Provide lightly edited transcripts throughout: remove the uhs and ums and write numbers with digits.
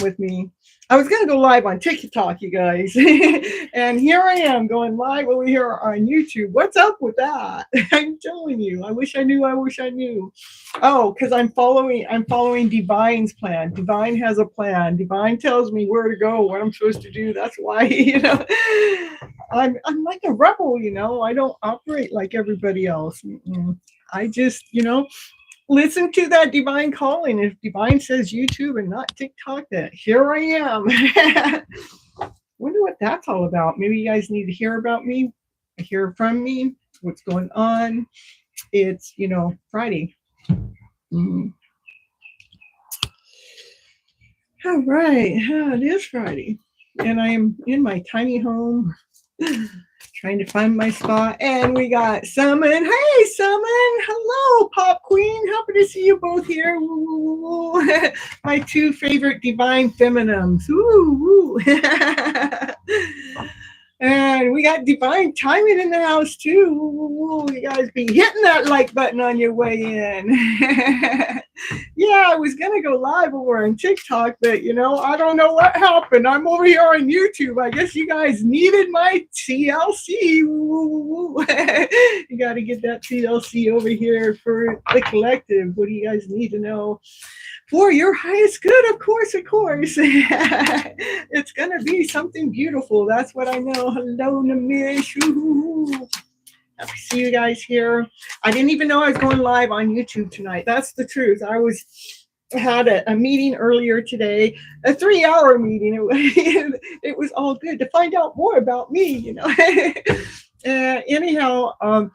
with me. I was going to go live on TikTok, you guys. And here I am going live over here on YouTube. What's up with that? I'm telling you. I wish I knew. I wish I knew. Oh, because I'm following Divine's plan. Divine has a plan. Divine tells me where to go, what I'm supposed to do. That's why, I'm like a rebel, I don't operate like everybody else. I just, listen to that divine calling. If divine says YouTube and not TikTok, that here I am. Wonder what that's all about. Maybe you guys need to hear about me, hear from me, what's going on. It's, Friday. All right. It is Friday. And I am in my tiny home trying to find my spot. And we got Summon. Hey, Summon. Hello, Pop Queen. Happy to see you both here. Woo, woo, woo. My two favorite divine feminines. Woo, woo. And we got Divine Timing in the house too. Woo, woo, woo. You guys be hitting that like button on your way in. Yeah, I was going to go live over on TikTok, but, I don't know what happened. I'm over here on YouTube. I guess you guys needed my TLC. Woo, woo. You got to get that TLC over here for the collective. What do you guys need to know? For your highest good, of course, of course. It's going to be something beautiful. That's what I know. Hello, Namish. Happy to see you guys here. I didn't even know I was going live on YouTube tonight. That's the truth. I had a meeting earlier today, a 3-hour meeting. It was all good to find out more about me, Anyhow,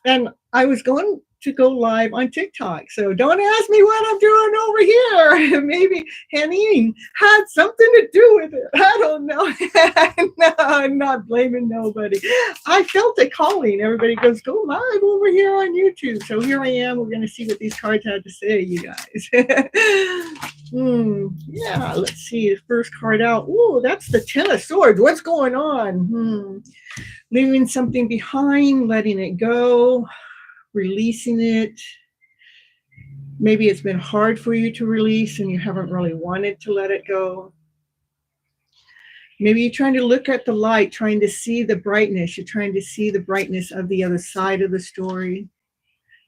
and I was going to go live on TikTok. So don't ask me what I'm doing over here. Maybe Henning had something to do with it. I don't know. No, I'm not blaming nobody. I felt it calling. Everybody goes, go live over here on YouTube. So here I am. We're going to see what these cards had to say, you guys. Yeah, let's see. The first card out. Ooh, that's the Ten of Swords. What's going on? Leaving something behind, letting it go. Releasing it. Maybe it's been hard for you to release and you haven't really wanted to let it go. Maybe you're trying to look at the light, trying to see the brightness. You're trying to see the brightness of the other side of the story.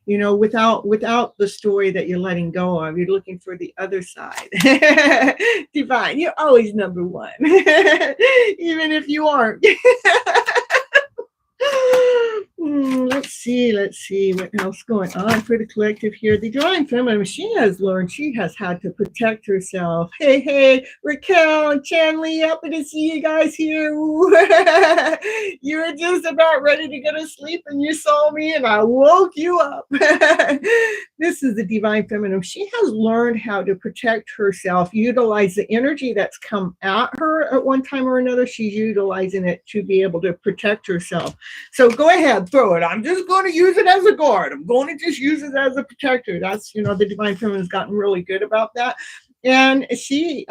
Without the story that you're letting go of, you're looking for the other side. Divine, you're always number one, even if you aren't. Let's see what else going on for the collective here. The Divine Feminine, she has learned she has had to protect herself. Hey, Raquel and Chanley, happy to see you guys here. You were just about ready to go to sleep and you saw me and I woke you up. This is the Divine Feminine. She has learned how to protect herself, utilize the energy that's come at her at one time or another. She's utilizing it to be able to protect herself. So go ahead, throw it. I'm just going to use it as a guard. I'm going to just use it as a protector. That's, the Divine Feminine has gotten really good about that. And she,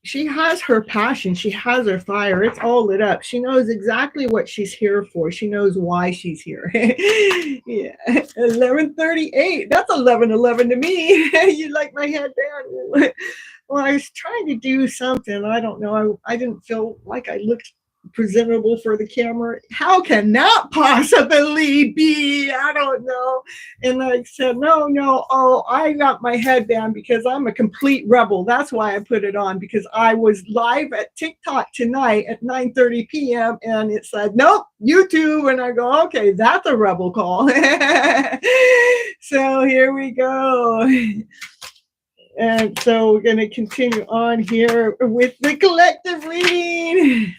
she has her passion. She has her fire. It's all lit up. She knows exactly what she's here for. She knows why she's here. Yeah, 11:38. That's 11:11 to me. You like my headband? Well, I was trying to do something. I don't know. I didn't feel like I looked presentable for the camera. How can that possibly be? I don't know. And I said, no. Oh, I got my headband because I'm a complete rebel. That's why I put it on, because I was live at TikTok tonight at 9:30 p.m. and it said, nope, YouTube. And I go, okay, that's a rebel call. So here we go. And so we're going to continue on here with the collective reading.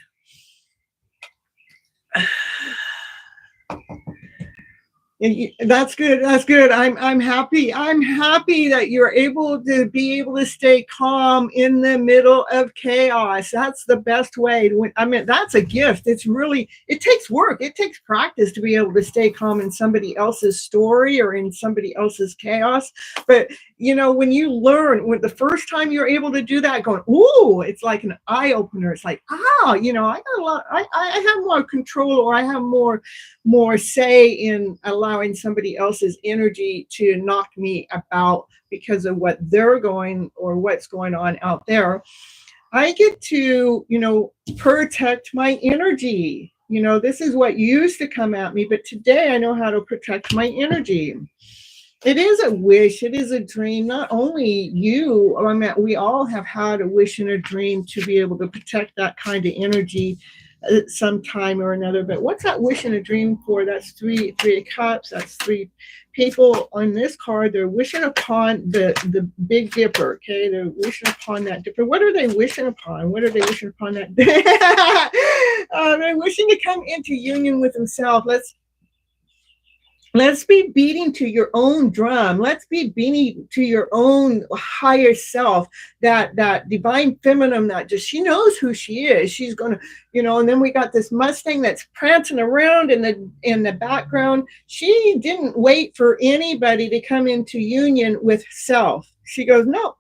That's good. That's good. I'm happy. I'm happy that you're able to stay calm in the middle of chaos. That's the best way to, that's a gift. It takes work. It takes practice to be able to stay calm in somebody else's story or in somebody else's chaos. But when you learn, when the first time you're able to do that, going, ooh, it's like an eye opener. It's like, I got a lot. I have more control, or I have more say in a lot allowing somebody else's energy to knock me about because of what they're going or what's going on out there. I get to, protect my energy. This is what used to come at me, but today I know how to protect my energy. It is a wish. It is a dream. Not only you, I mean, we all have had a wish and a dream to be able to protect that kind of energy at some time or another. But what's that wish and a dream for? That's three of cups. That's three people on this card. They're wishing upon the Big Dipper. Okay, they're wishing upon that dipper. What are they wishing upon? What are they wishing upon that? They're wishing to come into union with themselves. Let's be beating to your own drum. Let's be beating to your own higher self, that divine feminine that just, she knows who she is. She's going to, and then we got this Mustang that's prancing around in the background. She didn't wait for anybody to come into union with self. She goes, no,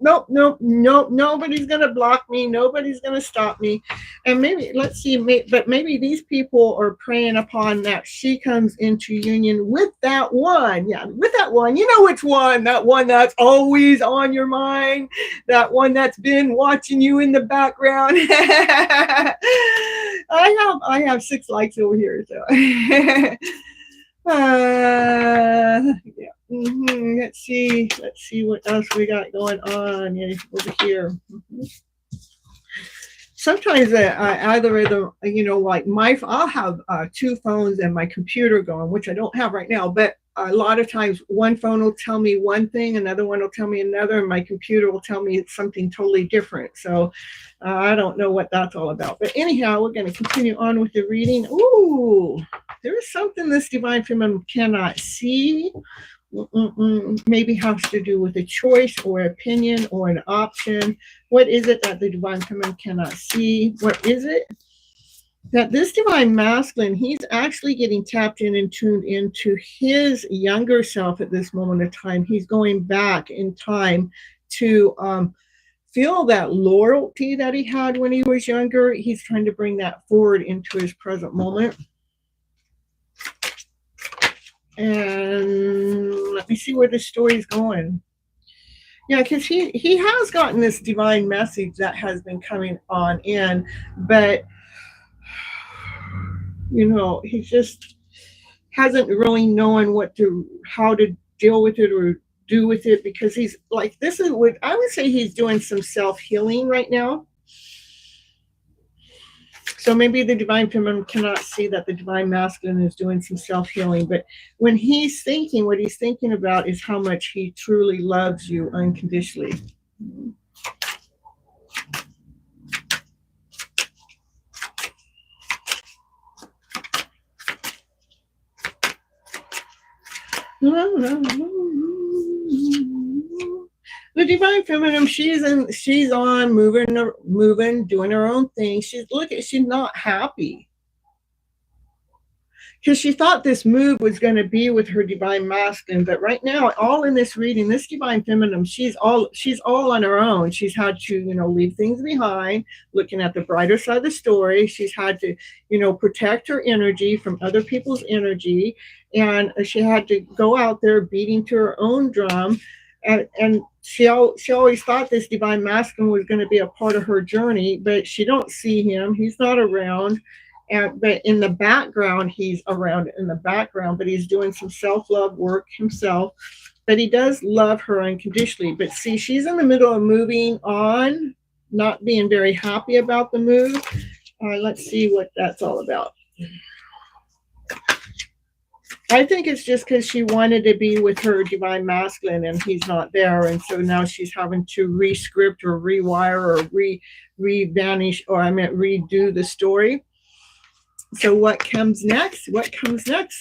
nobody's going to block me. Nobody's going to stop me. And maybe, let's see, but maybe these people are praying upon that she comes into union with that one. Yeah, with that one. You know which one? That one that's always on your mind. That one that's been watching you in the background. I have 6 likes over here. So. Yeah. Let's see what else we got going on over here. Sometimes algorithm, like I'll have 2 phones and my computer going, which I don't have right now, but a lot of times one phone will tell me one thing, another one will tell me another, and my computer will tell me something totally different. So I don't know what that's all about. But anyhow, we're going to continue on with the reading. Ooh, there is something this divine feminine cannot see. Maybe has to do with a choice or opinion or an option. What is it that the divine feminine cannot see? What is it? That this divine masculine, he's actually getting tapped in and tuned into his younger self at this moment of time. He's going back in time to feel that loyalty that he had when he was younger. He's trying to bring that forward into his present moment. And let me see where this story is going. Yeah, because he has gotten this divine message that has been coming on in, but he just hasn't really known how to deal with it or do with it, because he's like, this is what I would say, he's doing some self-healing right now. So maybe the divine feminine cannot see that the divine masculine is doing some self-healing, but when he's thinking, what he's thinking about is how much he truly loves you unconditionally. The divine feminine, she's on moving, doing her own thing. She's not happy, because she thought this move was going to be with her divine masculine. But right now, all in this reading, this divine feminine, she's all on her own. She's had to, leave things behind, looking at the brighter side of the story. She's had to, protect her energy from other people's energy. And she had to go out there beating to her own drum. And she always thought this divine masculine was going to be a part of her journey, but she don't see him. He's not around. But in the background, he's around in the background, but he's doing some self-love work himself. But he does love her unconditionally. But see, she's in the middle of moving on, not being very happy about the move. Let's see what that's all about. I think it's just because she wanted to be with her divine masculine and he's not there. And so now she's having to re-script or rewire or re-vanish, or redo the story. So what comes next?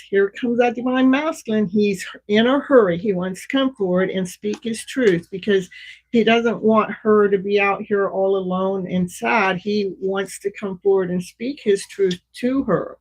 Here comes that divine masculine. He's in a hurry. He wants to come forward and speak his truth, because he doesn't want her to be out here all alone and sad. He wants to come forward and speak his truth to her.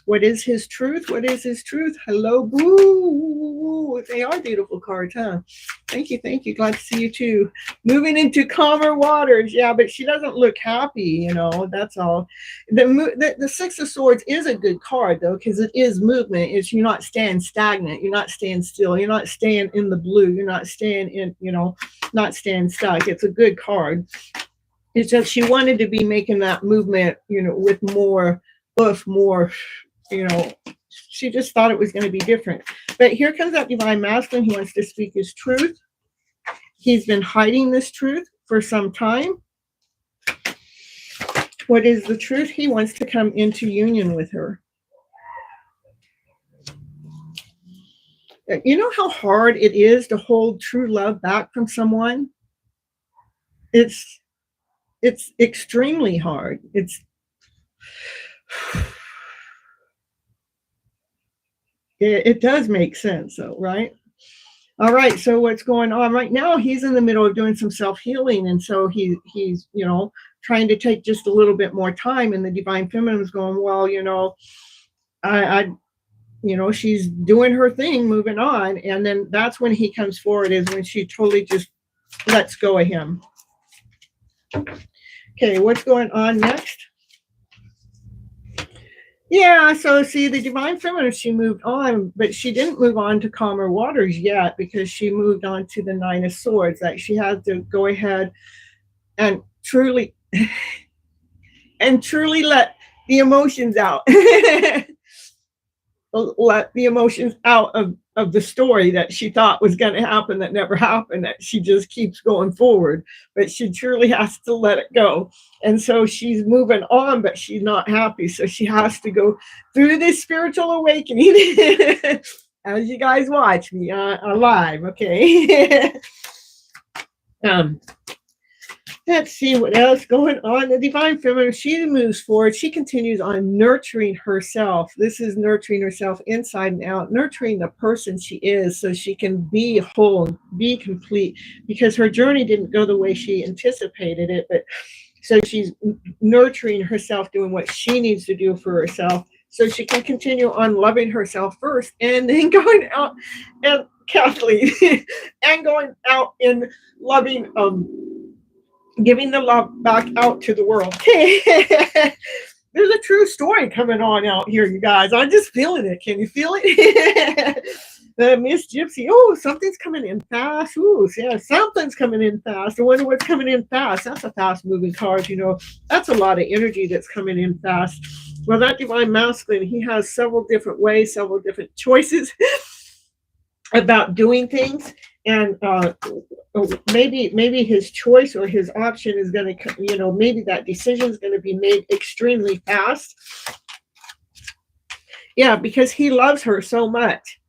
What is his truth? What is his truth? Hello, boo. They are beautiful cards, huh? Thank you, thank you. Glad to see you too. Moving into calmer waters. Yeah, but she doesn't look happy, you know, that's all. The Six of Swords is a good card, though, because it is movement. It's you're not staying stagnant. You're not staying still. You're not staying in the blue. You're not staying in, you know, not staying stuck. It's a good card. It's just she wanted to be making that movement, you know, with more oof, more, you know, she just thought it was going to be different. But here comes that divine masculine. He wants to speak his truth. He's been hiding this truth for some time. What is the truth? He wants to come into union with her. You know how hard it is to hold true love back from someone? It's extremely hard. It does make sense, though, right? All right, so what's going on right now? He's in the middle of doing some self-healing, and so he's you know, trying to take just a little bit more time. And the divine feminine is going, well, you know, I you know, she's doing her thing, moving on, and then that's when he comes forward, is when she totally just lets go of him. Okay, what's going on next? Yeah, so see, the divine feminine, she moved on, but she didn't move on to calmer waters yet, because she moved on to the Nine of Swords. That she had to go ahead and truly let the emotions out. Let the emotions out of the story that she thought was going to happen, that never happened, that she just keeps going forward, but she truly has to let it go. And so she's moving on, but she's not happy, so she has to go through this spiritual awakening. As you guys watch me live, okay? Let's see what else going on. The divine feminine, she moves forward. She continues on nurturing herself. This is nurturing herself inside and out, nurturing the person she is, so she can be whole, be complete, because her journey didn't go the way she anticipated it. But so she's nurturing herself, doing what she needs to do for herself, so she can continue on loving herself first, and then going out and Kathleen and going out and loving giving the love back out to the world. There's a true story coming on out here, you guys. I'm just feeling it. Can you feel it? Miss Gypsy. Oh, something's coming in fast. Ooh, yeah, something's coming in fast. I wonder what's coming in fast. That's a fast moving card, you know. That's a lot of energy that's coming in fast. Well, that divine masculine, he has several different ways, several different choices about doing things. And maybe his choice or his option is going to, you know, maybe that decision is going to be made extremely fast. Yeah, because he loves her so much.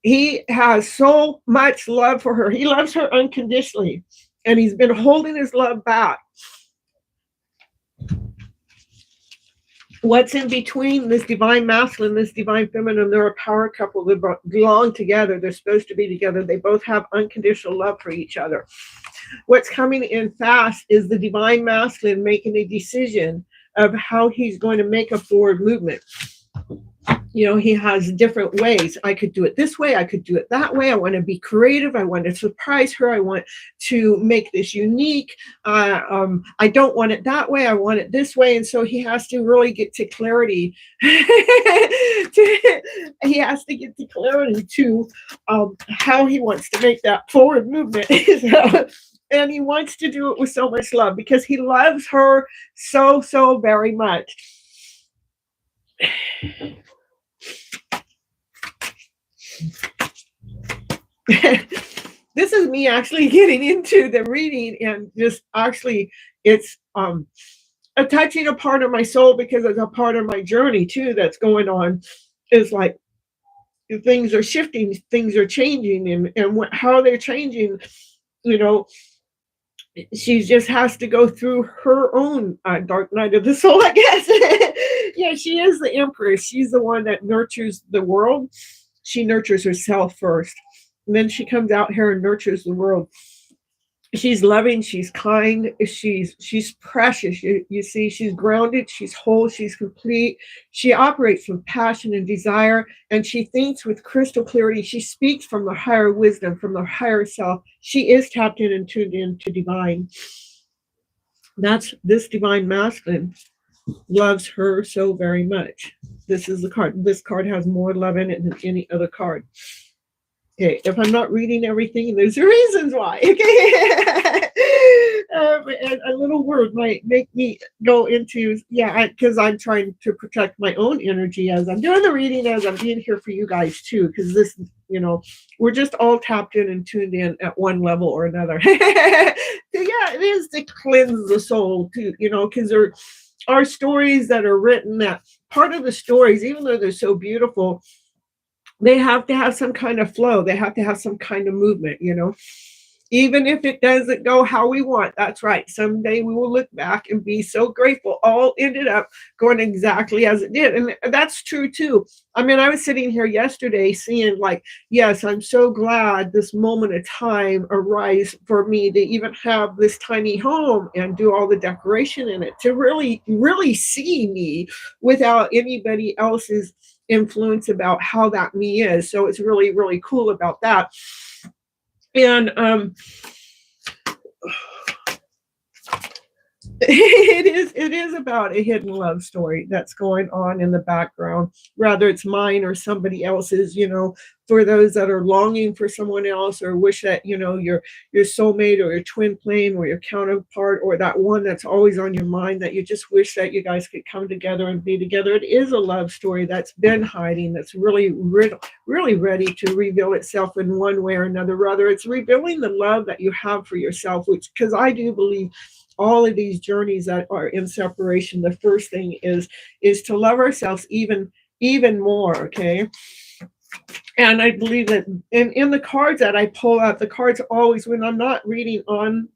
He has so much love for her. He loves her unconditionally, and he's been holding his love back. What's in between this divine masculine, this divine feminine? They're a power couple. They belong together. They're supposed to be together. They both have unconditional love for each other. What's coming in fast is the divine masculine making a decision of how he's going to make a forward movement. You know, he has different ways. I could do it this way. I could do it that way. I want to be creative. I want to surprise her. I want to make this unique. I don't want it that way. I want it this way. And so he has to really get to clarity. He has to get to clarity to how he wants to make that forward movement. And he wants to do it with so much love, because he loves her so, so very much. This is me actually getting into the reading, and just actually it's a touching a part of my soul, because it's a part of my journey too that's going on. Is like things are shifting, things are changing, and how they're changing, you know, she just has to go through her own dark night of the soul, I guess. Yeah, she is the empress. She's the one that nurtures the world. She nurtures herself first, and then she comes out here and nurtures the world. She's loving, she's kind, she's precious. You see, she's grounded, she's whole, she's complete. She operates with passion and desire, and she thinks with crystal clarity. She speaks from the higher wisdom, from the higher self. She is tapped in and tuned in to divine. That's this divine masculine loves her so very much. This is the card. This card has more love in it than any other card. Okay, if I'm not reading everything, there's reasons why. Okay, and a little word might make me go into, because I'm trying to protect my own energy as I'm doing the reading, as I'm being here for you guys too, because this, we're just all tapped in and tuned in at one level or another. So it is to cleanse the soul too, because there are stories that are written that part of the stories, even though they're so beautiful, they have to have some kind of flow. They have to have some kind of movement, even if it doesn't go how we want. That's right. Someday we will look back and be so grateful all ended up going exactly as it did. And that's true too. I mean, I was sitting here yesterday seeing yes, I'm so glad this moment of time arise for me to even have this tiny home and do all the decoration in it, to really, really see me without anybody else's influence about how that me is. So it's really, really cool about that. And it is about a hidden love story that's going on in the background, whether it's mine or somebody else's, for those that are longing for someone else, or wish that, your soulmate or your twin flame or your counterpart, or that one that's always on your mind that you just wish that you guys could come together and be together. It is a love story that's been hiding, that's really, really ready to reveal itself in one way or another. Rather, it's revealing the love that you have for yourself, which, because I do believe all of these journeys that are in separation, the first thing is to love ourselves even more. Okay. And I believe that in the cards that I pull out, the cards always, when I'm not reading on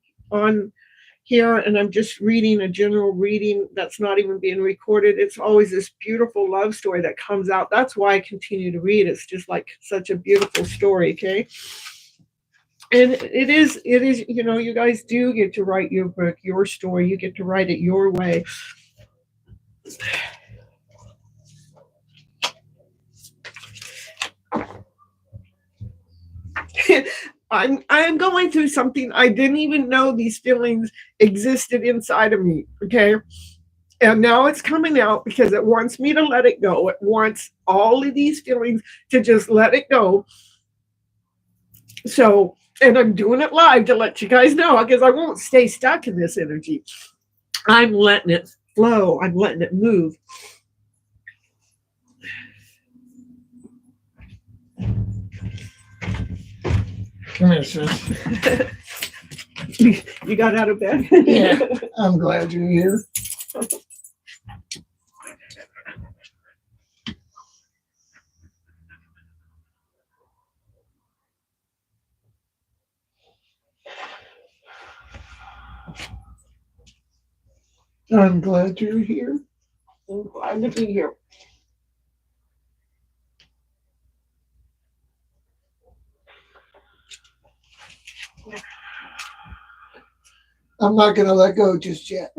here and I'm just reading a general reading that's not even being recorded, it's always this beautiful love story that comes out. That's why I continue to read. It's just like such a beautiful story. Okay. And it is, you guys do get to write your book, your story. You get to write it your way. I'm going through something. I didn't even know these feelings existed inside of me. Okay. And now it's coming out because it wants me to let it go. It wants all of these feelings to just let it go. So, and I'm doing it live to let you guys know, because I won't stay stuck in this energy. I'm letting it flow. I'm letting it move. Come here, sis. You got out of bed? Yeah, I'm glad you're here. I'm glad you're here. I'm glad to be here. I'm not going to let go just yet.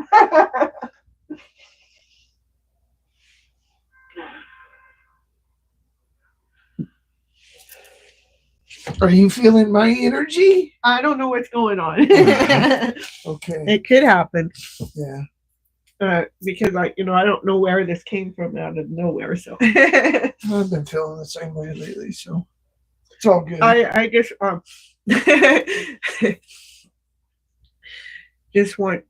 Are you feeling my energy? I don't know what's going on. Okay. It could happen. Yeah. Because I don't know where this came from out of nowhere. So I've been feeling the same way lately, so it's all good. I just want to this is what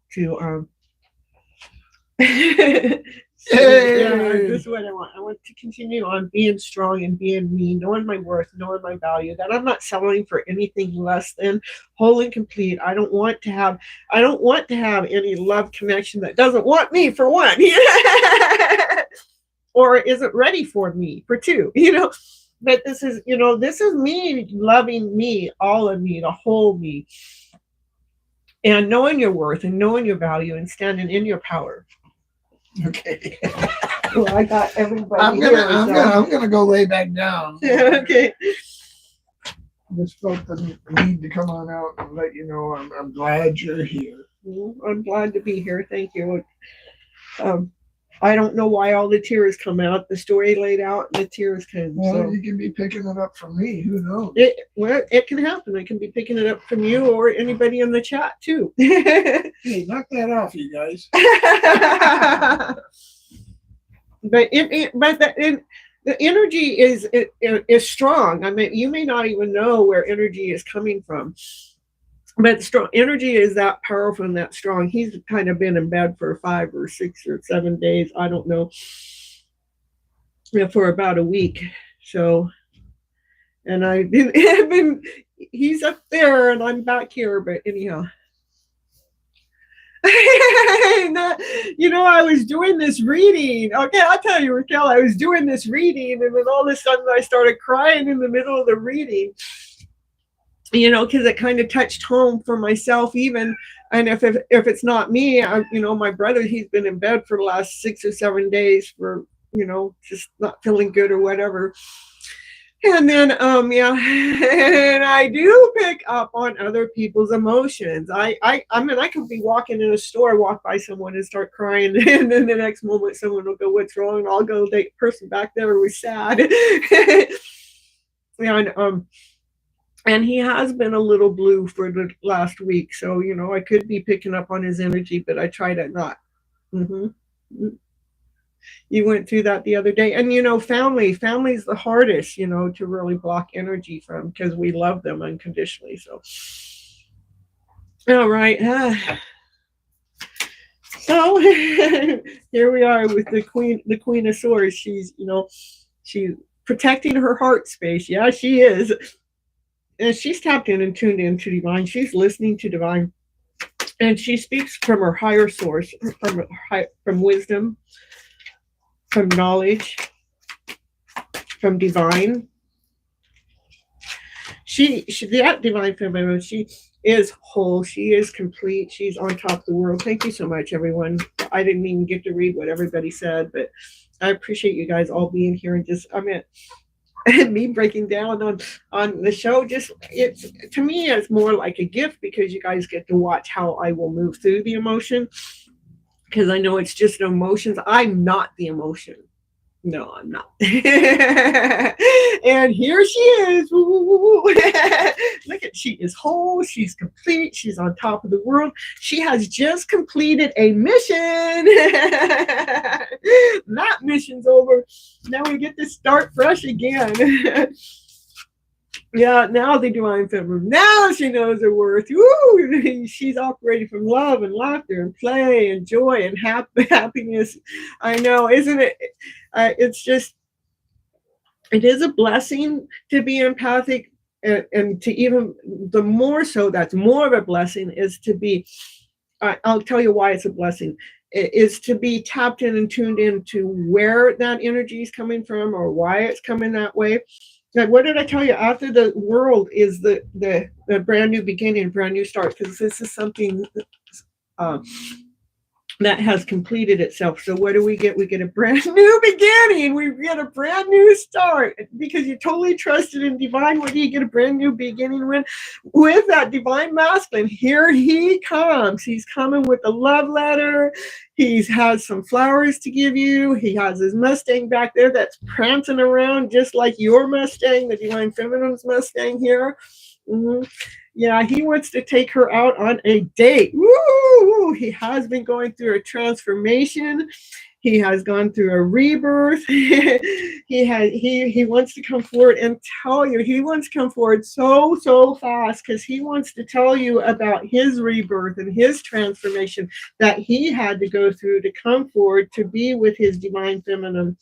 I want. I want to continue on being strong and being me, knowing my worth, knowing my value, that I'm not settling for anything less than whole and complete. I don't want to have any love connection that doesn't want me, for one, or isn't ready for me, for two, but this is me loving me, all of me, the whole me, and knowing your worth and knowing your value and standing in your power. Okay. Well, I got everybody. I'm gonna go lay back down. Okay. just felt the need to come on out and let you know I'm glad you're here. Well, I'm glad to be here. Thank you. I don't know why all the tears come out. The story laid out, and the tears came. Well, So you can be picking it up from me. Who knows? It can happen. I can be picking it up from you or anybody in the chat too. Hey, knock that off, you guys. But the energy is strong. I mean, you may not even know where energy is coming from, but strong energy is that powerful and that strong. He's kind of been in bed for 5 or 6 or 7 days. I don't know. For about a week. So, and I've been he's up there and I'm back here. But anyhow. I was doing this reading. Okay, I'll tell you, Raquel, I was doing this reading, and then all of a sudden I started crying in the middle of the reading, because it kind of touched home for myself even. And if it's not me, my brother, he's been in bed for the last 6 or 7 days for, just not feeling good or whatever. And then, and I do pick up on other people's emotions. I mean, I could be walking in a store, walk by someone and start crying. And then the next moment someone will go, "What's wrong?" And I'll go, "The person back there was sad." And he has been a little blue for the last week. So, I could be picking up on his energy, but I try to not. You went through that the other day. And, family's the hardest, to really block energy from, because we love them unconditionally. So, all right. So here we are with the Queen of Swords. She's protecting her heart space. Yeah, she is. And she's tapped in and tuned into divine. She's listening to divine. And she speaks from her higher source, from wisdom, from knowledge, from divine. That divine feminine, she is whole, she is complete, she's on top of the world. Thank you so much, everyone. I didn't even get to read what everybody said, but I appreciate you guys all being here and me breaking down on the show. To me, it's more like a gift, because you guys get to watch how I will move through the emotion. Because I know it's just emotions. I'm not the emotion. No, I'm not. And here she is. Look she is whole. She's complete. She's on top of the world. She has just completed a mission. That mission's over. Now we get to start fresh again. Yeah, now the divine feminine. Now she knows her worth. Woo! She's operating from love and laughter and play and joy and happiness. I know, isn't it? It's just, it is a blessing to be empathic, and to even the more so, that's more of a blessing, is to be, I'll tell you why it's a blessing, is to be tapped in and tuned into where that energy is coming from or why it's coming that way. Like, what did I tell you? After the world is the brand new beginning, brand new start, because this is something that has completed itself. So what do we get? We get a brand new beginning. We get a brand new start, because you totally trusted in divine. What do you get? A brand new beginning with that divine masculine. Here he comes. He's coming with a love letter. He has some flowers to give you. He has his Mustang back there that's prancing around just like your Mustang, the divine feminine's Mustang here. Yeah, he wants to take her out on a date. Woo! He has been going through a transformation. He has gone through a rebirth. He wants to come forward and tell you. He wants to come forward so fast, because he wants to tell you about his rebirth and his transformation that he had to go through to come forward to be with his divine feminine.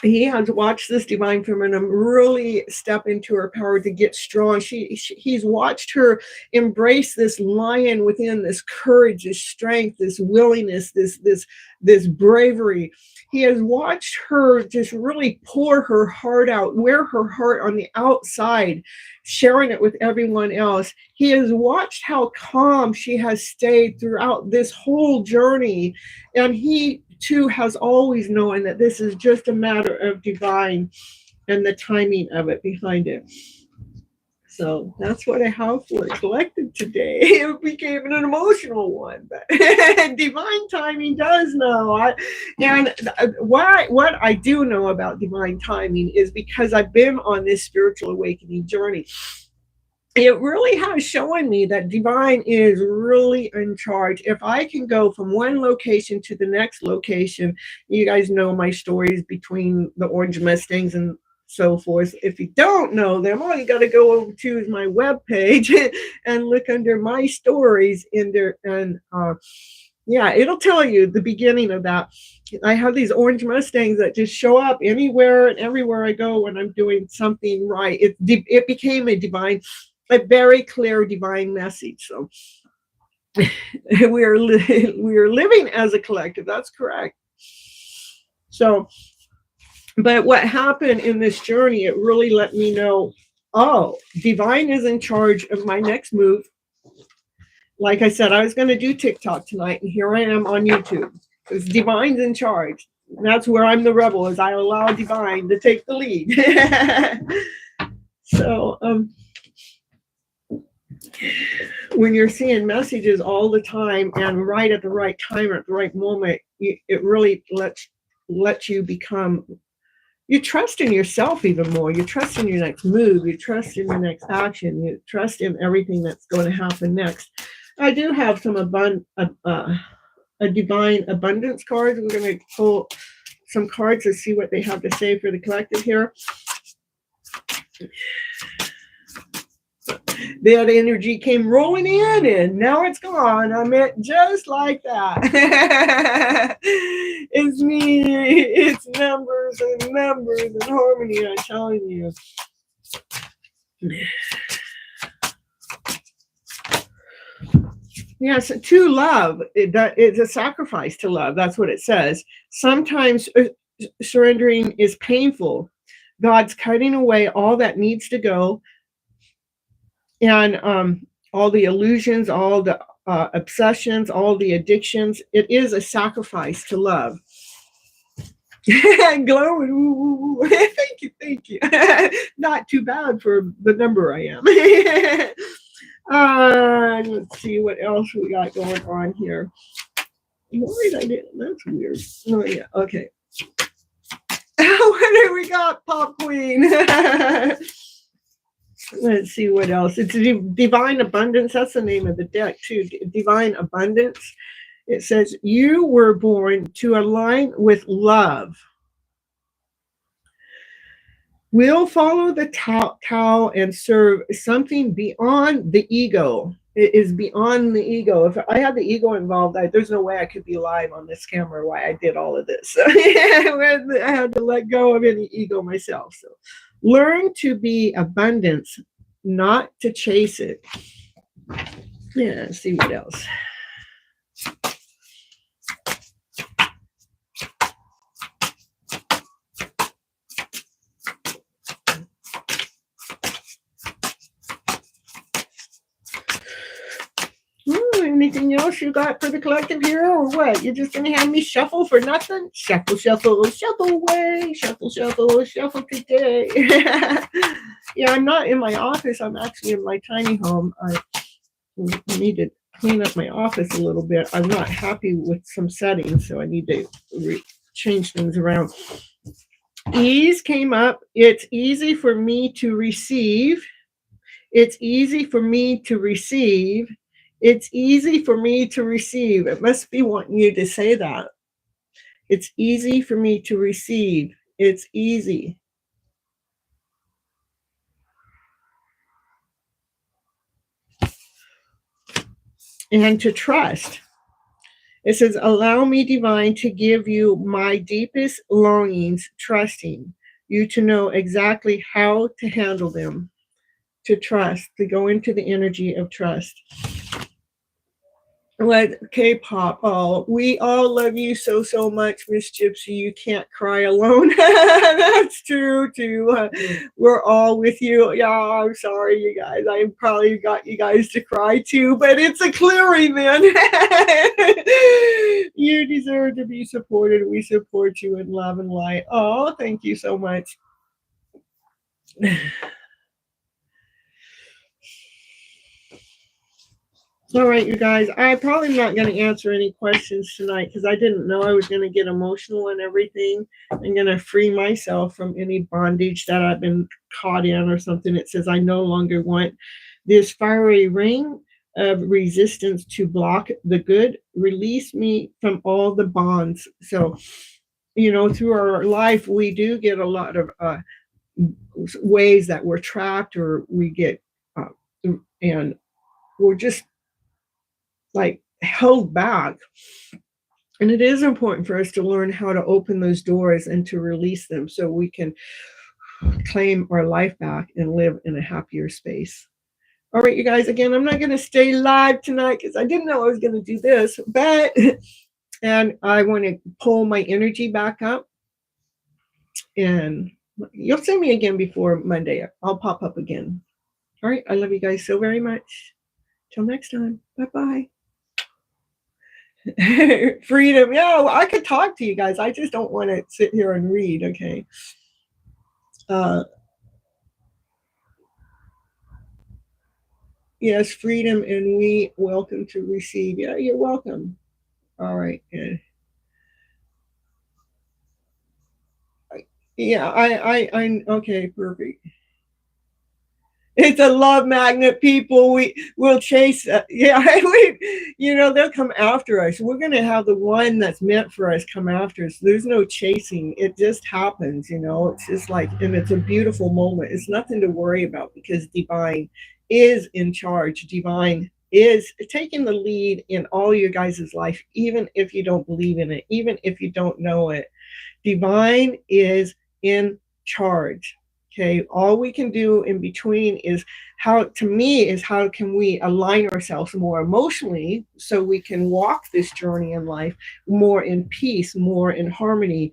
He has watched this divine feminine really step into her power to get strong. He's watched her embrace this lion within, this courage, this strength, this willingness, this bravery. He has watched her just really pour her heart out, wear her heart on the outside, sharing it with everyone else. He has watched how calm she has stayed throughout this whole journey. And he too has always known that this is just a matter of divine and the timing of it behind it. So that's what I have for collected today. It became an emotional one, but divine timing does know. What I do know about divine timing is because I've been on this spiritual awakening journey. It really has shown me that divine is really in charge. If I can go from one location to the next location, you guys know my stories between the Orange Mustangs and so forth. If you don't know them, all you got to go over to is my webpage and look under my stories in there, and yeah, it'll tell you the beginning of that. I have these Orange Mustangs that just show up anywhere and everywhere I go when I'm doing something right. It became a very clear divine message. So we are living as a collective. That's correct. So, but what happened in this journey, it really let me know, oh, divine is in charge of my next move. Like I said, I was going to do TikTok tonight, and here I am on YouTube, because divine's in charge. And that's where I'm the rebel, is I allow divine to take the lead. So, when you're seeing messages all the time and right at the right time or at the right moment, it really lets you become, you trust in yourself even more. You trust in your next move. You trust in your next action. You trust in everything that's going to happen next. I do have some a divine abundance cards. We're going to pull some cards to see what they have to say for the collective here. That energy came rolling in and now it's gone. I meant just like that. It's me. It's numbers and harmony, I'm telling you. Yes, to love, it's a sacrifice to love. That's what it says. Sometimes surrendering is painful. God's cutting away all that needs to go. And all the illusions, all the obsessions, all the addictions. It is a sacrifice to love. Glowing. Ooh, thank you. Not too bad for the number I am. Let's see what else we got going on here. Why did I do? That's weird. Oh yeah. Okay. What do we got, Pop Queen? Let's see what else. It's Divine Abundance. That's the name of the deck, too. Divine Abundance. It says, you were born to align with love. We'll follow the Tao and serve something beyond the ego. It is beyond the ego. If I had the ego involved, there's no way I could be live on this camera while I did all of this. I had to let go of any ego myself. So learn to be abundance, not to chase it. Yeah, let's see what else. Anything else you got for the collective here, or what? You're just going to have me shuffle for nothing? Shuffle away. Shuffle today. Yeah, I'm not in my office. I'm actually in my tiny home. I need to clean up my office a little bit. I'm not happy with some settings, so I need to change things around. Ease came up. It's easy for me to receive. It's easy for me to receive. It's easy for me to receive. It must be wanting you to say that. It's easy for me to receive. It's easy. And to trust. It says, allow me, divine, to give you my deepest longings, trusting you to know exactly how to handle them. To trust, to go into the energy of trust. What K-pop? Oh, we all love you so much, Miss Gypsy. You can't cry alone. That's true too. We're all with you. Yeah, I'm sorry, you guys. I probably got you guys to cry too, but it's a clearing, man. You deserve to be supported. We support you in love and light. Oh, thank you so much. All right, you guys, I'm probably not going to answer any questions tonight because I didn't know I was going to get emotional and everything. I'm going to free myself from any bondage that I've been caught in or something. It says I no longer want this fiery ring of resistance to block the good. Release me from all the bonds. So, through our life, we do get a lot of ways that we're trapped or we get, and we're just like held back. And it is important for us to learn how to open those doors and to release them so we can claim our life back and live in a happier space. All right, you guys, again, I'm not going to stay live tonight because I didn't know I was going to do this, and I want to pull my energy back up. And you'll see me again before Monday. I'll pop up again. All right, I love you guys so very much. Till next time. Bye-bye. Freedom. Yeah, well, I could talk to you guys. I just don't want to sit here and read. Okay. Yes, freedom, and we welcome to receive. Yeah, you're welcome. All right. Yeah, I okay, perfect. It's a love magnet, people. We will chase. They'll come after us. We're going to have the one that's meant for us come after us. There's no chasing. It just happens. It's just like, and it's a beautiful moment. It's nothing to worry about because divine is in charge. Divine is taking the lead in all your guys' life, even if you don't believe in it, even if you don't know it. Divine is in charge. Okay, all we can do in between is how can we align ourselves more emotionally so we can walk this journey in life more in peace, more in harmony.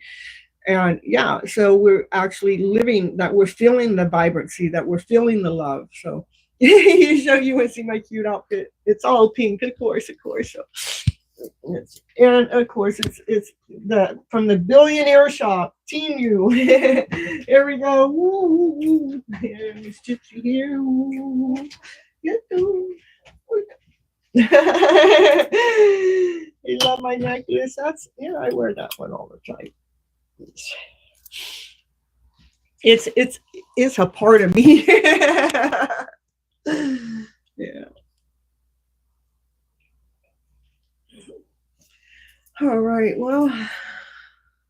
And so we're actually living that, we're feeling the vibrancy, that we're feeling the love. So you want to see my cute outfit. It's all pink, of course. So and of course it's from the billionaire shop, Team You. Here we go. Woo, woo, woo. And it's Gypsy here. Woo. You love my necklace. I wear that one all the time. It's a part of me. Yeah. All right. Well,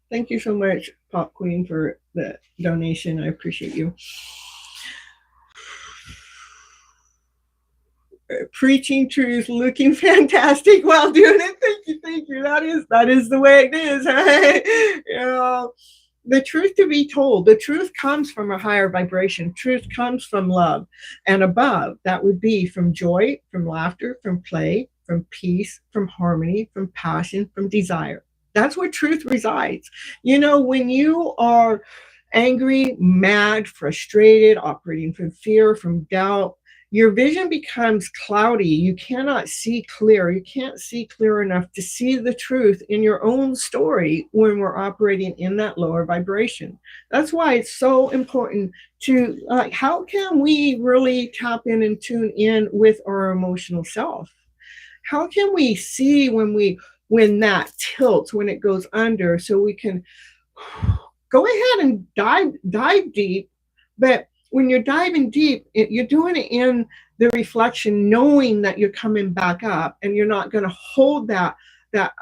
thank you so much, Pop Queen, for the donation. I appreciate you. Preaching truth, looking fantastic while doing it. Thank you. That is the way it is. The truth to be told, the truth comes from a higher vibration. Truth comes from love, and above that would be from joy, from laughter, from play, from peace, from harmony, from passion, from desire. That's where truth resides. When you are angry, mad, frustrated, operating from fear, from doubt, your vision becomes cloudy. You cannot see clear. You can't see clear enough to see the truth in your own story when we're operating in that lower vibration. That's why it's so important to, how can we really tap in and tune in with our emotional self? How can we see when that tilts, when it goes under, so we can go ahead and dive deep, but when you're diving deep, you're doing it in the reflection, knowing that you're coming back up, and you're not going to hold that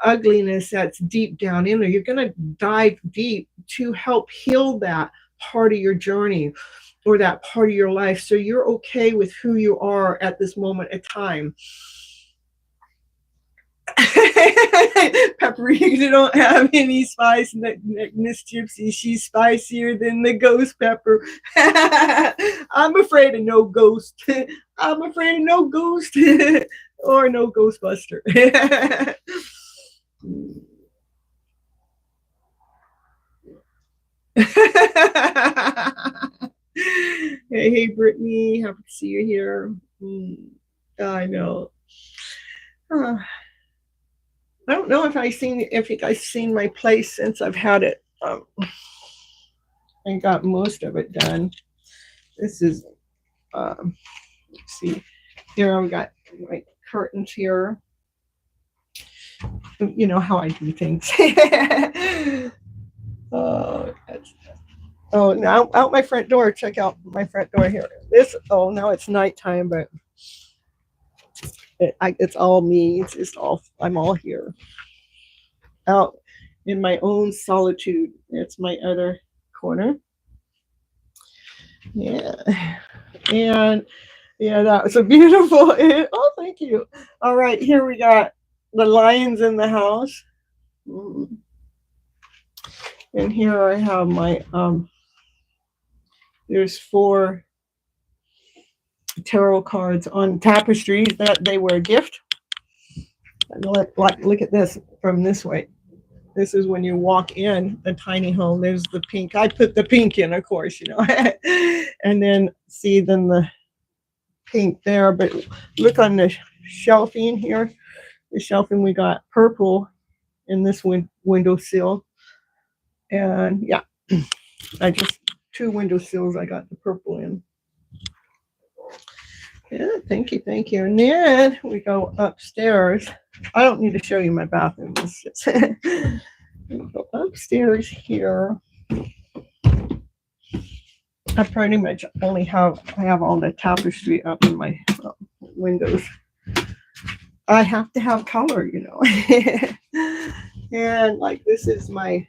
ugliness that's deep down in there. You're going to dive deep to help heal that part of your journey or that part of your life, so you're okay with who you are at this moment in time. Pepper, you don't have any spice. Miss Gypsy, she's spicier than the ghost pepper. I'm afraid of no ghost. I'm afraid of no ghost or no Ghostbuster. Hey, Brittany, happy to see you here. I know. I don't know if you guys seen my place since I've had it. I got most of it done. This is, let's see, here I've got my curtains here. You know how I do things. Oh, oh, now out my front door. Check out my front door here. This, oh, now it's nighttime, but it's all me. It's just all, I'm all here. Out in my own solitude. It's my other corner. Yeah. And yeah, that was a beautiful, oh, thank you. All right, here we got the lions in the house. And here I have my, there's 4 tarot cards on tapestries that they were a gift. Look at this from this way. This is when you walk in a tiny home. There's the pink. I put the pink in, of course, you know. And then see then the pink there. But look on the shelving here. The shelving, we got purple in this windowsill. And yeah, I just 2 windowsills I got the purple in. Yeah, thank you, thank you. And then we go upstairs. I don't need to show you my bathroom. It's just we go upstairs here. I pretty much only have all the tapestry up in my windows. I have to have color, you know. And like this is my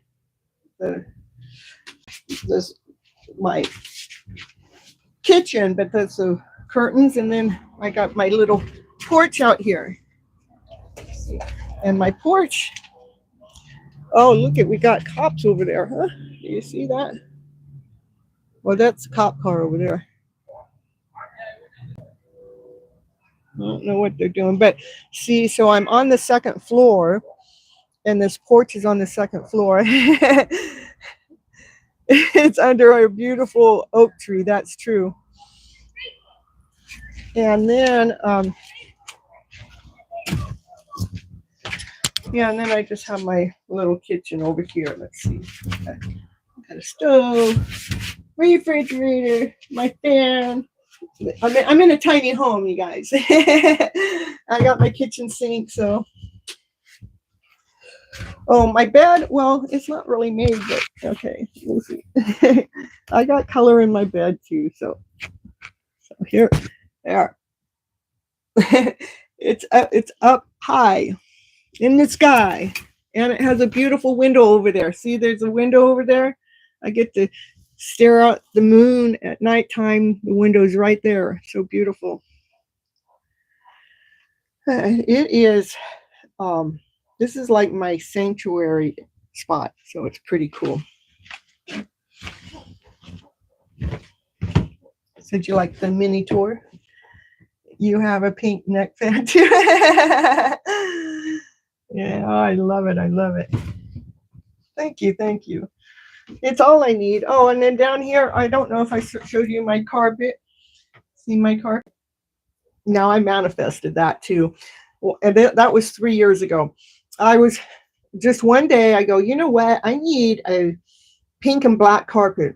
my kitchen, but that's the curtains, and then I got my little porch out here. And my porch, oh, look at, we got cops over there, huh? Do you see that? Well, that's a cop car over there. I don't know what they're doing, but see, so I'm on the 2nd floor, and this porch is on the 2nd floor. It's under a beautiful oak tree, that's true. And then, yeah, and then I just have my little kitchen over here. Let's see. Got a stove, refrigerator, my fan. I'm in a tiny home, you guys. I got my kitchen sink, so. Oh, my bed, well, it's not really made, but okay, we'll see. I got color in my bed too, so here, there. It's up high in the sky, and it has a beautiful window over there. See, there's a window over there. I get to stare out the moon at nighttime. The window's right there. So beautiful. It is, this is like my sanctuary spot, so it's pretty cool. Said you like the mini tour? You have a pink neck fan too. Yeah, I love it. I love it. Thank you. Thank you. It's all I need. Oh, and then down here, I don't know if I showed you my carpet. See my carpet? Now I manifested that too. Well, and that was 3 years ago. I was just one day, I go, you know what? I need a pink and black carpet.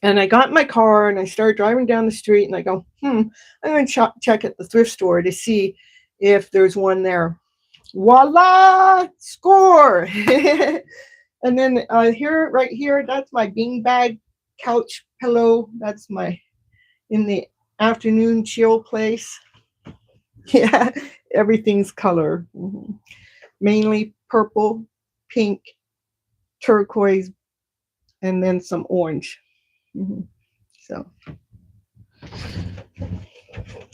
And I got in my car and I started driving down the street and I go, I'm going to check at the thrift store to see if there's one there. Voila! Score! And then here, right here, that's my beanbag couch pillow. That's my in the afternoon chill place. Yeah, everything's color. Mainly purple, pink, turquoise, and then some orange. So,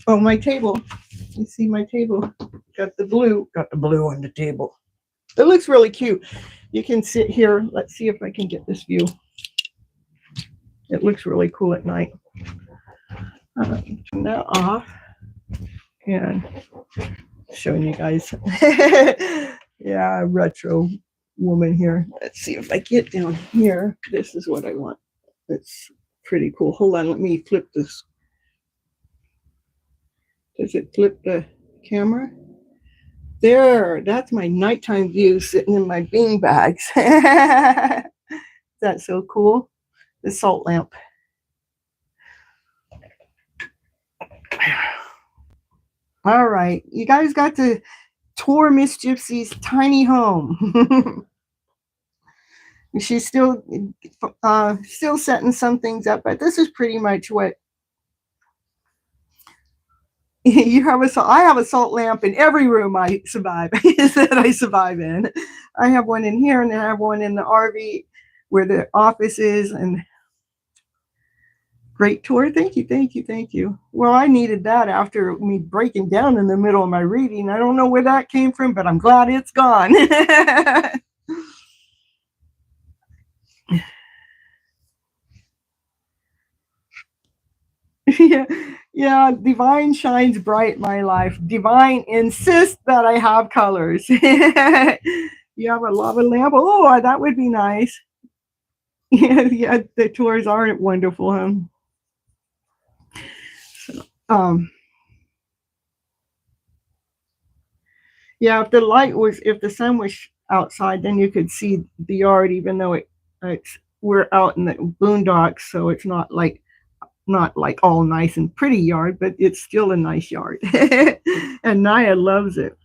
oh, my table. You see my table? Got the blue on the table. It looks really cute. You can sit here. Let's see if I can get this view. It looks really cool at night. Turn that off and showing you guys. Yeah, retro woman here. Let's see if I get down here. This is what I want. It's pretty cool. Hold on, let me flip this. Does it flip the camera? There, that's my nighttime view sitting in my bean bags. That's so cool. The salt lamp. All right. You guys got to tour Miss Gypsy's tiny home. She's still setting some things up, but this is pretty much what you have. I have a salt lamp in every room I survive that I survive in. I have one in here, and I have one in the RV where the office is. And great tour. Thank you, thank you, thank you. Well, I needed that after me breaking down in the middle of my reading. I don't know where that came from, but I'm glad it's gone. Yeah, yeah, divine shines bright my life. Divine insists that I have colors. You have a lava lamp. Oh, that would be nice. Yeah, yeah, the tours aren't wonderful, huh? So, yeah, if the sun was outside, then you could see the yard, even though we're out in the boondocks, so it's not like all nice and pretty yard, but it's still a nice yard. And Naya loves it.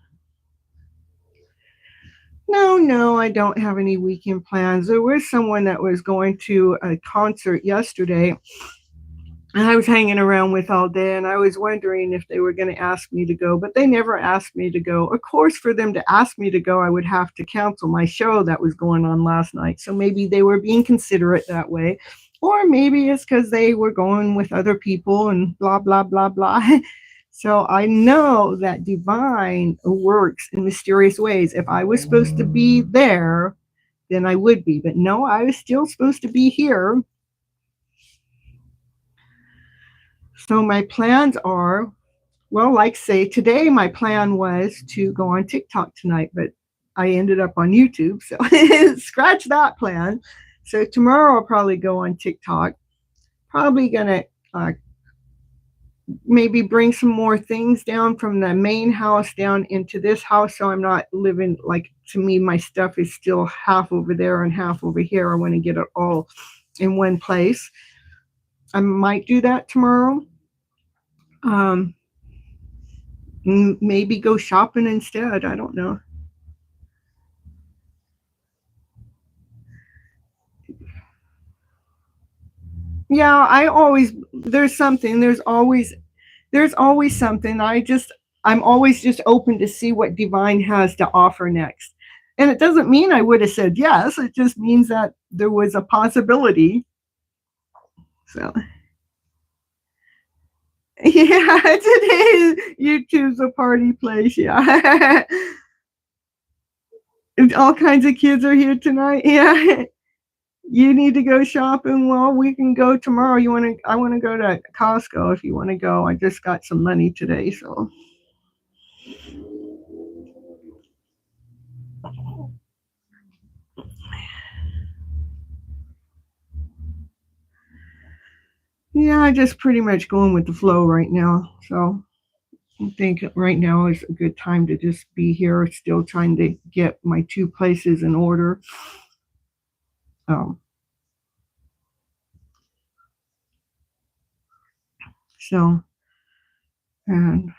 No, I don't have any weekend plans. There was someone that was going to a concert yesterday, and I was hanging around with all day, and I was wondering if they were going to ask me to go, but they never asked me to go. Of course, for them to ask me to go, I would have to cancel my show that was going on last night. So maybe they were being considerate that way, or maybe it's because they were going with other people and blah, blah, blah, blah. So I know that divine works in mysterious ways. If I was supposed to be there, then I would be. But no, I was still supposed to be here. So my plans are, well, like say today, my plan was to go on TikTok tonight, but I ended up on YouTube. So scratch that plan. So tomorrow I'll probably go on TikTok. Probably going to maybe bring some more things down from the main house down into this house, so I'm not living like, to me, my stuff is still half over there and half over here. I want to get it all in one place. I might do that tomorrow. Maybe go shopping instead. I don't know. Yeah, there's always something. I'm always just open to see what divine has to offer next. And it doesn't mean I would have said yes. It just means that there was a possibility. So yeah, today YouTube's a party place. Yeah. All kinds of kids are here tonight. Yeah. You need to go shopping. Well, we can go tomorrow. I want to go to Costco if you want to go. I just got some money today, so. Yeah, I just pretty much going with the flow right now. So I think right now is a good time to just be here, still trying to get my two places in order. Um, so, and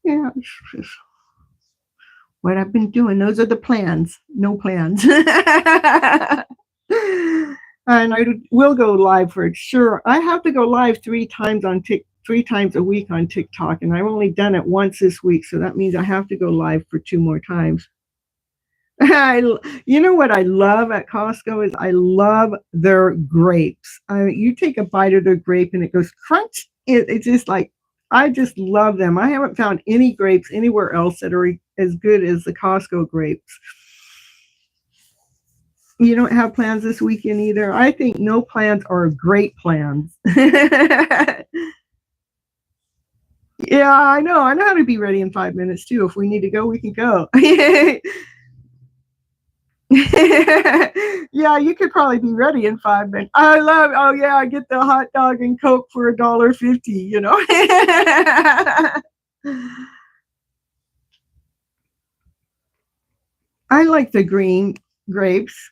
yeah, it's just what I've been doing. Those are the plans. No plans. And I will go live for it. Sure, I have to go live 3 times a week on TikTok, and I've only done it once this week, so that means I have to go live for 2 more times. You know what I love at Costco is I love their grapes. You take a bite of their grape and it goes crunch. It's just like, I just love them. I haven't found any grapes anywhere else that are as good as the Costco grapes. You don't have plans this weekend either? I think no plans are great plans. Yeah, I know. I know how to be ready in 5 minutes too. If we need to go, we can go. Yeah, you could probably be ready in 5 minutes. Oh yeah, I get the hot dog and Coke for $1.50, you know. I like the green grapes.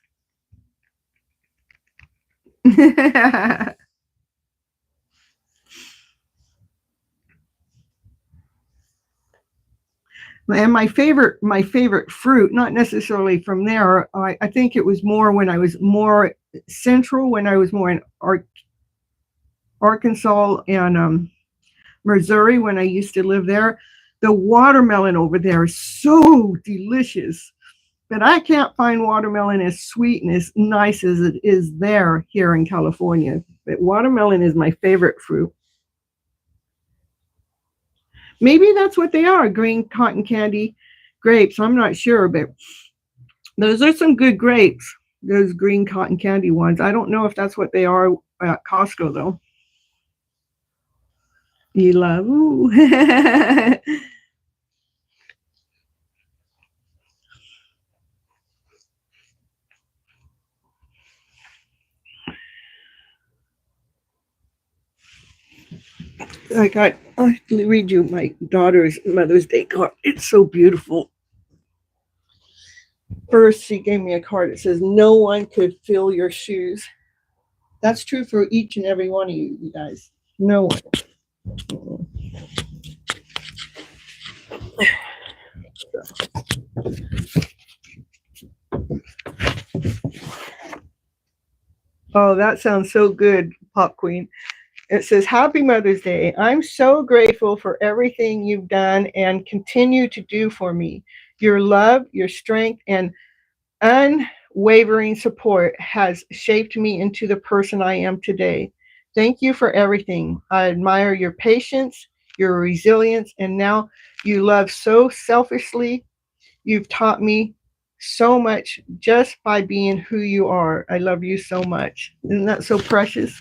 And my favorite fruit, not necessarily from there. I think it was more when I was more central, when I was more in Arkansas and Missouri, when I used to live there. The watermelon over there is so delicious. But I can't find watermelon as sweet and as nice as it is there here in California. But watermelon is my favorite fruit. Maybe that's what they are, green cotton candy grapes. I'm not sure, but those are some good grapes, those green cotton candy ones. I don't know if that's what they are at Costco, though. You love, ooh. I'll read you my daughter's Mother's Day card. It's so beautiful. First, she gave me a card that says, "No one could fill your shoes." That's true for each and every one of you, you guys. No one. Oh, that sounds so good, Pop Queen. It says, "Happy Mother's Day. I'm so grateful for everything you've done and continue to do for me. Your love, your strength, and unwavering support has shaped me into the person I am today. Thank you for everything. I admire your patience, your resilience, and now you love so selfishly. You've taught me so much just by being who you are. I love you so much." Isn't that so precious?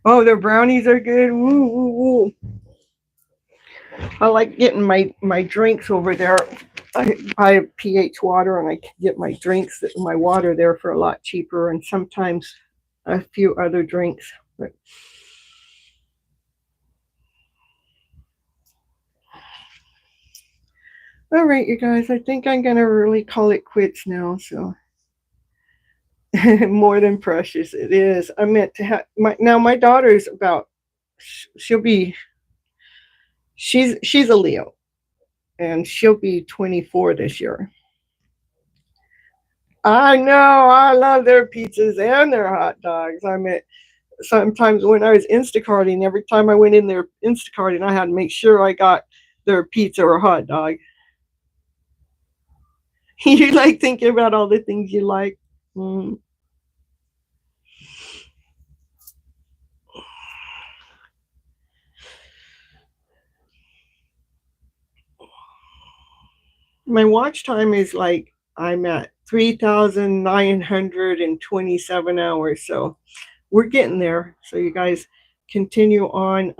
Oh, the brownies are good. Woo, woo, woo. I like getting my drinks over there. I buy pH water and I can get my drinks, my water there for a lot cheaper, and sometimes a few other drinks. But all right, you guys, I think I'm gonna really call it quits now. So more than precious, it is. I meant to have my daughter's about. She'll be. She's a Leo, and she'll be 24 this year. I know. I love their pizzas and their hot dogs. I mean, sometimes when I was Instacarting, every time I went in there Instacarting, I had to make sure I got their pizza or hot dog. You like thinking about all the things you like. Mm. My watch time is like I'm at 3,927 hours. So we're getting there. So you guys continue on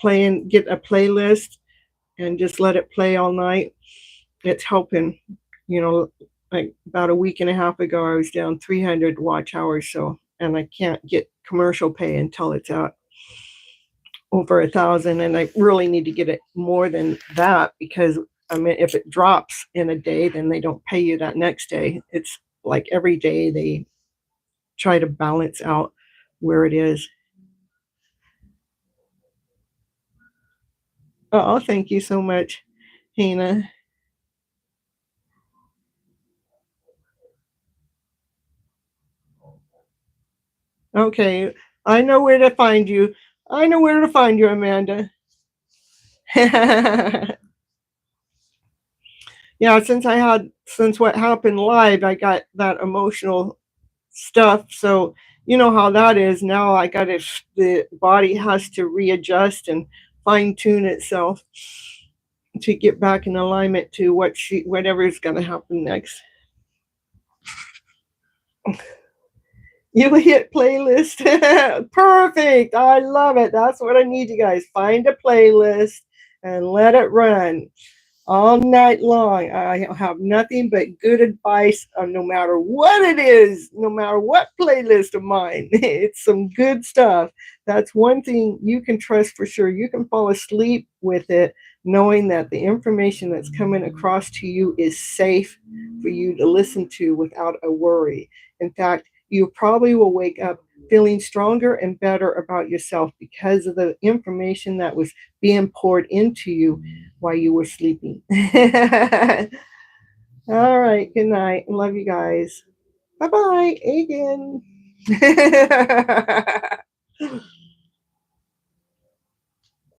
playing, get a playlist and just let it play all night. It's helping. You know, like about a week and a half ago, I was down 300 watch hours. So, and I can't get commercial pay until it's at over 1,000. And I really need to get it more than that because I mean, if it drops in a day, then they don't pay you that next day. It's like every day they try to balance out where it is. Oh, thank you so much, Hannah. Okay, I know where to find you. I know where to find you, Amanda. Yeah, since what happened live, I got that emotional stuff. So you know how that is. Now I got it. The body has to readjust and fine tune itself to get back in alignment to whatever is going to happen next. You hit playlist. Perfect. I love it. That's what I need, you guys. Find a playlist and let it run all night long. I have nothing but good advice on no matter what it is, no matter what playlist of mine. It's some good stuff. That's one thing you can trust for sure. You can fall asleep with it, knowing that the information that's coming across to you is safe for you to listen to without a worry. In fact, you probably will wake up feeling stronger and better about yourself because of the information that was being poured into you while you were sleeping. All right. Good night. Love you guys. Bye bye. Again.